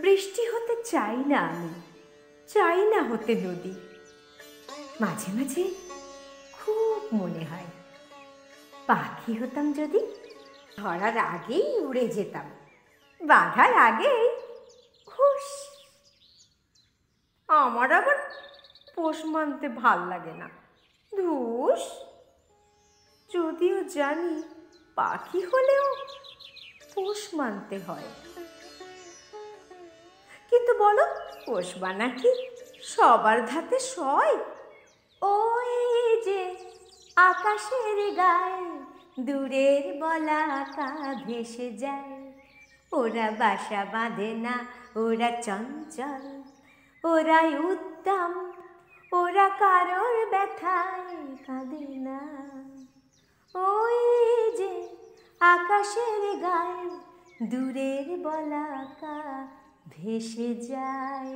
বৃষ্টি হতে চাই না আমি, চাই না হতে নদী। মাঝে মাঝে খুব মনে হয় পাখি হতাম যদি, ধরার আগেই উড়ে যেতাম, বাঁধার আগেই হুশ। আমার আবার পোষ মানতে ভাল লাগে না, ধুস। যদিও জানি পাখি হলেও পোষ মানতে হয়, কিন্তু বলো পোষ মানা কি সবার ধাতে সয়? ওই যে আকাশের গায়ে দূরের বলাকা ভেসে যায়, ওরা বাসা বাঁধে না, ওরা চঞ্চল, ওরাই উদ্দাম, ওরা কারোর ব্যথায় কাঁদে না। ওই যে আকাশের গায়ে দূরের বলাকা ভেসে যায়।